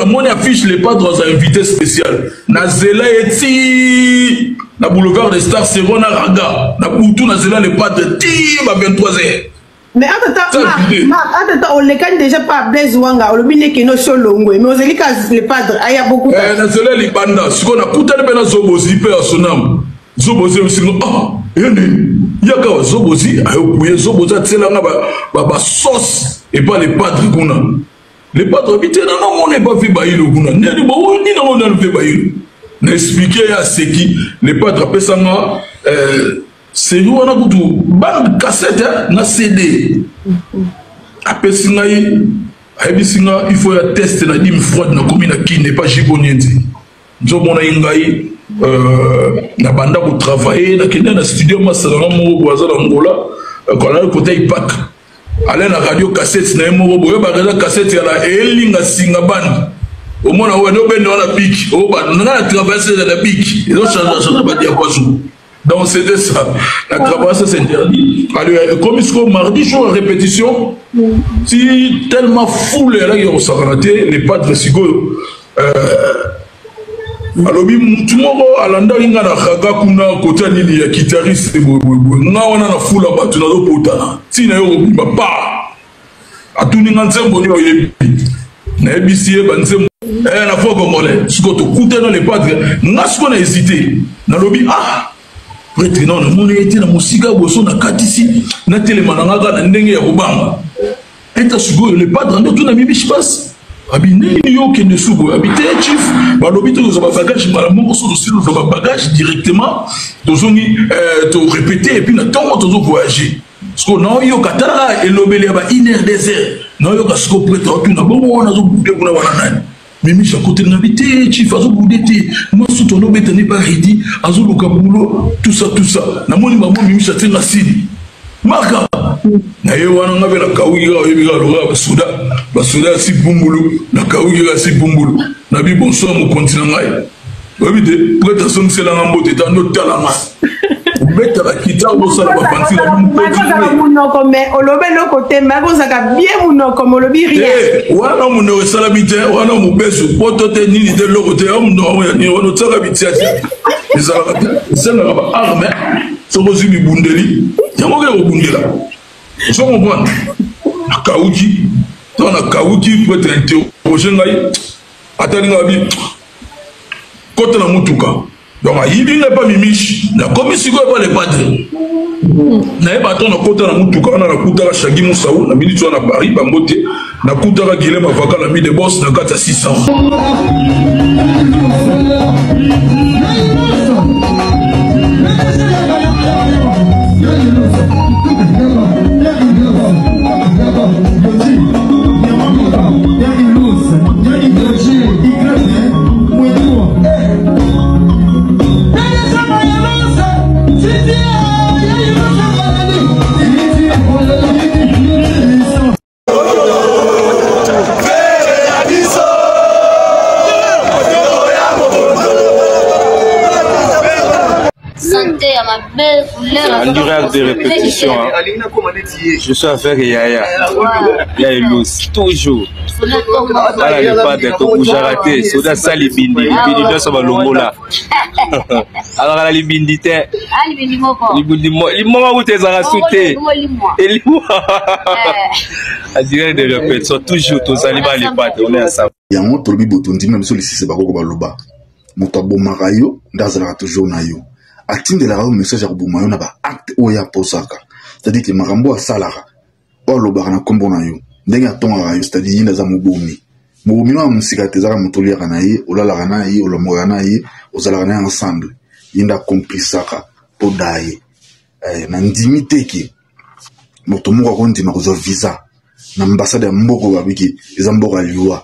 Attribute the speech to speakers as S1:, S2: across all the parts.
S1: mon affiche les padres aux invités spécial. Na zela eti na boulevard des Stars Serona Raga. Na Poutou na zela les padres ti ba 23h.
S2: Mais attends, on les gagne déjà pas Blaise Wanga, on le mine qui no solongo, mais on se les padres, il y a beaucoup de
S1: na zela les banda, ce qu'on a couté na Zobozi pe à sonam. Zobozi aussi ah, yene yaka Zobozi ayo pouye Zobozi tsela nga ba sauce et pas les padres kuna. Les padres habitent non, on n'est pas fait baïlo kuna. Ni on a fait baïlo. N'expliquer à ce qui les padres appellent ça c'est nous on a goûté bande cassette na CD. Après singa il faut tester na dim froide na commune qui n'est pas jibonienzi. Nous on a ingai na banda pour travailler na kenda na studio masala mo boza Angola quand on a côté IPAC. Allez na radio cassette na mo boyo ba radio cassette ya la elinga singa band. Au moins on no ben na pic. O ba na traverser la pic. Ils ont changé ba dia kwazu. Donc c'était ça. La traversée c'est interdit. Alors comme il mardi jour répétition, si tellement fou les là ils ont raté les padres sigo alors tout le monde alanda inga na khaga kuna côté nini ya guitariste nga wana na fula batu na lopotana ti na yo bimba pa atuni nga nzembo ni oyebi na ebisie ba nzembo na foko mole siko to kutana les padres nga siko na hésiter na lobi ah prêtre non mon été na musika boso na katisi na telemana nga na ndenge ya kubanga eta siko les padres ndo tuna mibi passe abine yo qui ne soubo habité chief balobi to zo bagage malamu so do silo zo bagage directement to zoni to répéter et puis na temps to zo voyager parce que non yo katara elobeli ba 1h 2h non yo ka sko prêtre to na bongo na zo bude kuna wana nani mimi cha côté na habité chief azo bude te moi so to no betani pas ridi azo luka boulot tout ça na moni maman mimi cha tenga sidi Maka na ye wana ngabe na kawugira oyebi ga loga basuda si bumbulu na kawugira si bumbulu na bi bonso mo continent ngai obide preta son sela ngambo te ta no tala ma beta ba kita bo sala ba pansi na mu
S2: munoko me olobe no côté ma ko saka bien munoko mo lobi rien
S1: wana munoko sala bite wana mu besu poto te nini de lo côté am no ni wana tsaka bitiati ezala ba arme so rozimi bundeli yango ke obundela so comprendre na kauki to na kauki peut être interroger ngai atali ngabi côté na mutuka donc ayibi n'est pas mimiche na komisi ko pas les padres na eba to na côté na mutuka na kuta shagi musaou na minute na Paris bangote na kuta Guilhem avocat la mi de boss na kata 600
S3: En durée de répétition, hein. Je suis avec Yaya. Yaya Luz, toujours. Voilà les padres, comme j'ai raté. Soda Sali Bindi, Bindi doit savoir le mot là. Alors, la Libindi, où t'es à sauter. Et l'immo. En durée de répétition, toujours, tous aliments les padres, on est ensemble.
S4: Il y a un autre bibotondi, même si c'est pas comme Loba. Moutabo Marayo, Dazara toujours Nayo. Atteindre la message à Boumayo na ba acte oya posaka c'est-à-dire que marambo a salara o lo barana kombo na yo ndenge atonga yo c'est-à-dire yinda za mubomi no musika tezara mutolia kana yi olala kana yi olomoga na yi ozala kana ensemble yinda complicaka podai na ndimite ki moto moko ko ndima ko visa na ambassade ya mboko babiki ezamboko aliwa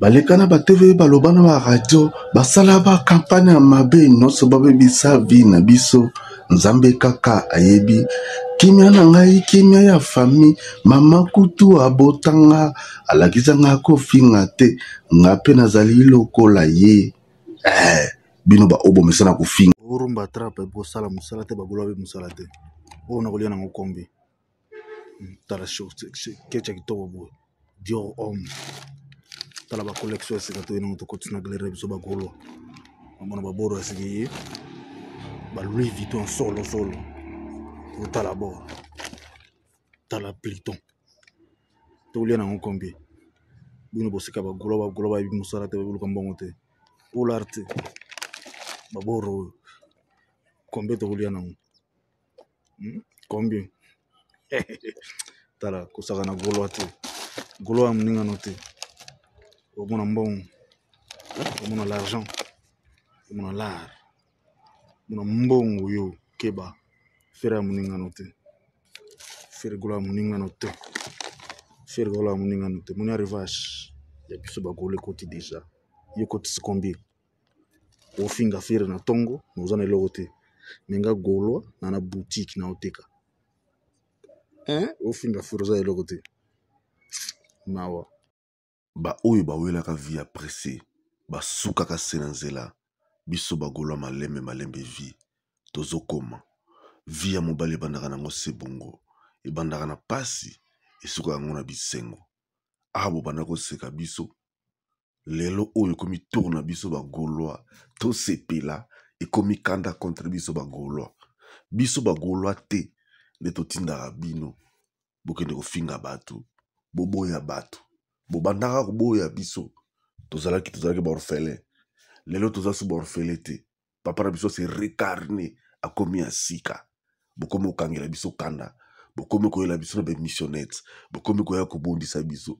S4: balekana ba TV balobana ba radio basala ba campagne ya mabe nyonso babebisa vi na biso nzambe kaka ayebi kimia na ngai kimia ya famille mama kutu abotanga alakisa nga kofinga te nga pe nazali lokola ye bino ba obo mesana kofinga orumba trape bosala musala te bagolo be musala te ona kolia na ngokombi tala show kecha kitoko bo dio om tala ba collection c'est que nous continue galerie biso ba golo on ba boro c'est ba Louis Vuitton solo tala bo tala Pluton to liana on combien bino bosika ba golo ba bi musara te ba mbongo te pour l'arte ba boro combien to liana combien tala kusaka na golo ate golo am ninga note au mon bon au mon l'argent au mon l'art mon bon yo keba fera muninga note fera golo muninga note fera golo muninga note mon arrivage ya biso ba golo koti déjà yo koti combien au finga fera na tongo nous en elote menga golo na boutique na oteka au finga fera za elote mawa
S5: ba oyo bawelaka vie apressé basukaka se na nzela biso bagolwa malembe vie tozokoma vie ya mobali ebandaka nango se bongo ebandaka na pasi esuka yango na bisengo bobanda koseka biso lelo oyo ekomi tour na biso bagolwa tosepela ekomi kanda contre biso bagolwa te nde totindaka bino bokende kofinga bato boboya bato bobandaka koboya biso tozalaki ba orphelin lelo tozasu ba orphelin te papa na biso se récarné akomi asika bokomi okangela biso kanda bokomi koyela biso na bemissionnette bokomi koya kobondisa biso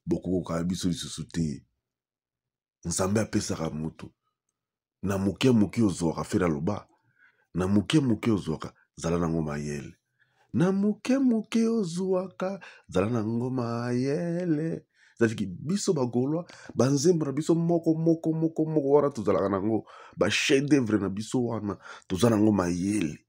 S5: bokokoka biso lisusu te nzambe apesaka moto na moke ozwaka fera loba na moke ozwaka zala nango mayele na moke ozwaka zala nango mayele c'est-à-dire biso bagolwa banzembo na biso moko wana tozalaka nango ba chef d'œuvre na biso wana toza nango mayele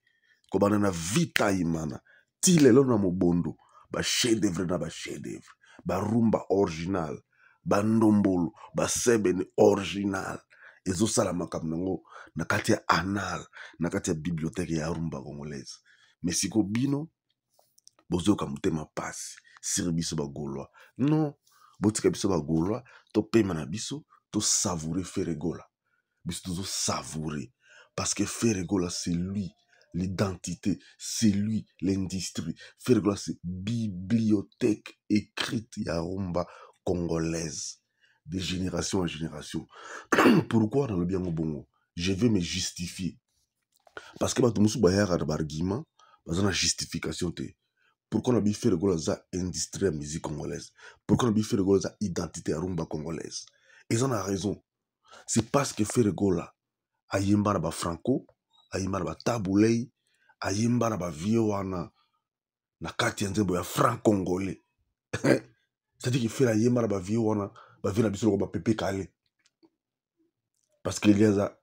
S5: kobana na vita imana ti lelo na mobondo ba chef d'œuvre na ba chef d'œuvre ba rumba original ba ndombolo ba sebene original ezosala makambo nango na kati ya anal na kati ya bibliothèque ya rumba congolaise mais siko bino bozoyoka motema pasi siri biso bagolwa non botika biso bagolwa topema na biso tosavourer Ferregola biso tozosavourer parce que Ferregola c'est lui l'identité c'est lui l'industrie Ferregola c'est bibliothèque écrite ya rumba congolaise de génération en génération. Pourquoi dans le bien au bongo je vais me justifier parce que bato musu bayaka na argument baza na justification te. Pourquoi on a bien fait le goal za industrie de musique congolaise? Pourquoi on a bien fait le goal za identité à rumba congolaise? Ils en ont raison. C'est parce que fait le goal a yemba na ba franco, a yemba na ba taboulei, a yemba na ba vioana na kati ya nzembo ya franc congolais. C'est-à-dire qu'il fait la yemba na ba vioana, ba vina biso ko ba pepe kale. Parce qu'il y a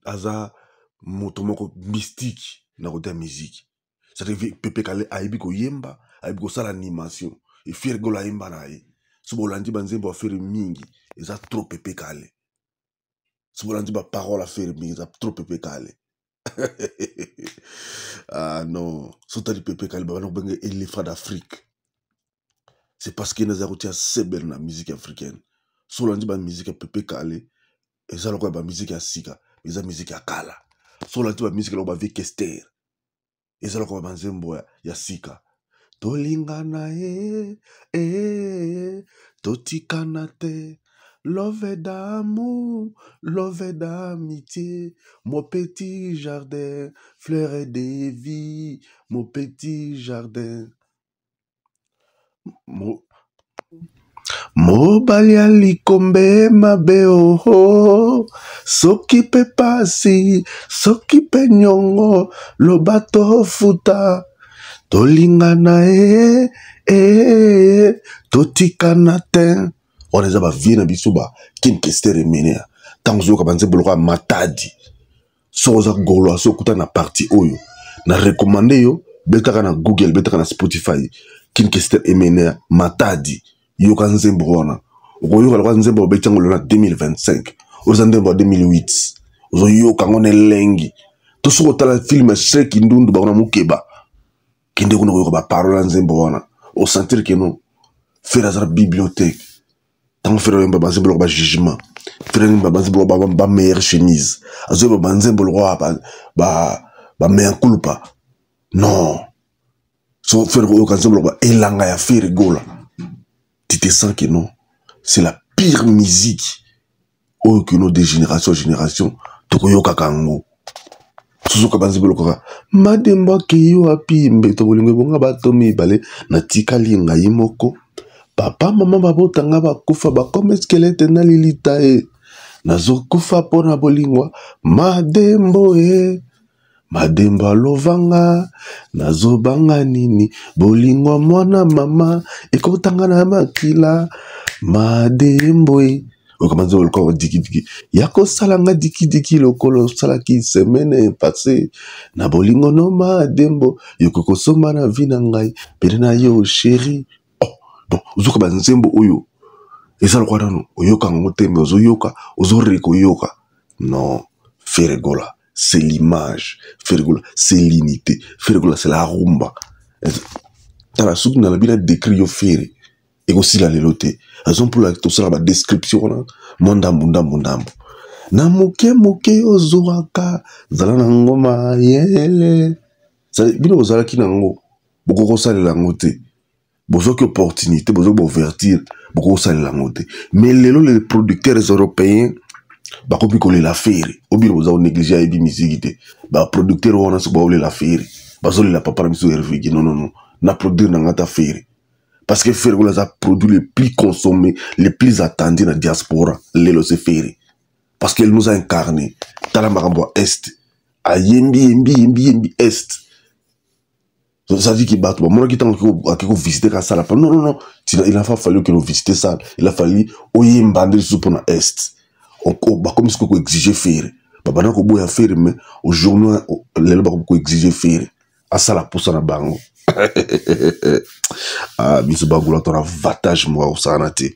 S5: aza motomoko mystique na côté musique. C'est-à-dire Pepe Kale aibi ko yemba, aibi ko sala animation. Et Ferregola yemba na ye. Sobolandi banzembo a faire mingi, eza trop Pepe Kale. Sobolandi ba parole a faire mingi, eza trop Pepe Kale. Ah non, sotali Pepe Kale ba no benge éléphant d'Afrique. C'est parce qu'il n'a pas sebel na musique africaine. Sobolandi ba musique Pepe Kale, eza lokwa ba musique ya sika, eza musique ya kala. Sobolandi ba musique lokwa ba Kester. Ezala kwa banzembo ya sika tolingana totikana te love d'amour love d'amitié mon petit jardin fleur de vie mon petit jardin mobali ya likombe mabe oho soki pe pasi soki pe nyongo lobato futa tolingana totikana te wana eza bavie na biso ba Kester emenea ntango ozoyoka banzembo lokola matadi so oza goloa so okuta na parti oyo na rekomande yo betaka na Google betaka na Spotify Kester emenea matadi yoka nzembo wana okoyoka lokwa nzembo obeti yango na 2025 oza nzembo ya 2008 ozoyoka ngo nelengi to soko tala film Shrek Ndundu bakona mukeba kende kuna koyoka ba parole nzembo wana o sentir que non faire la bibliothèque tant faire un babanze bolo ba jugement faire un babanze bolo ba meilleure chemise azo babanze bolo ba mea culpa non so faire au kanzo bolo ba elanga ya faire gola tu te sens que non c'est la pire musique oh que nous de génération en génération tokoyoka kango suzuka banzi bolo koka mademba ke yo api mbeto bolingo bonga bato mibale na tikali ngai moko papa mama babotanga bakufa bakoma skelete na lilita nazokufa pona bolingwa madembo mademba lovanga nazobanga nini bolingwa mwana mama ekotanga na makila madembo okamanzi oloko diki yako salanga diki lokolo salaki semaine passée na bolingo no madembo yoko soma na vina ngai pere na yo chéri bon uzuka banzembo oyo eza lokwa nano oyoka ngo tembe ozoyoka ozoreko yoka non Ferregola c'est l'image Ferregola c'est l'unité Ferregola c'est la rumba tala suku na labina décrit yo fere et aussi la lelote raison pour la tout ça la description mondambo na moke ozoraka zala na ngoma yele ça bino ozala ki nango boko salela ngote besoin d'opportunité, besoin d'ouverture, beaucoup ça l'angote. Mais les producteurs européens, bah comme ils la faire, ou bien vous avez négligé les musique, bah producteurs on a ce bah la faire, bah ça la papa monsieur Hervé, non, na produire n'a pas faire, parce que faire les a produits les plus consommés, les plus attendus dans la diaspora, les le faire, parce qu'elle nous a incarné, Talamarambo Est, à Yembi Est. Ça dit qu'il bat, moi qui t'en ai visité la salle. Non. Il a fallu que nous visiter ça. Il a fallu oyer mbandre sur pour est. Comme ce qu'on exige faire. Papa n'a pas faire mais aujourd'hui les gens qu'on exige faire. À ça la pousse na bango. Ah, biso bagula ton avantage moi au sanate.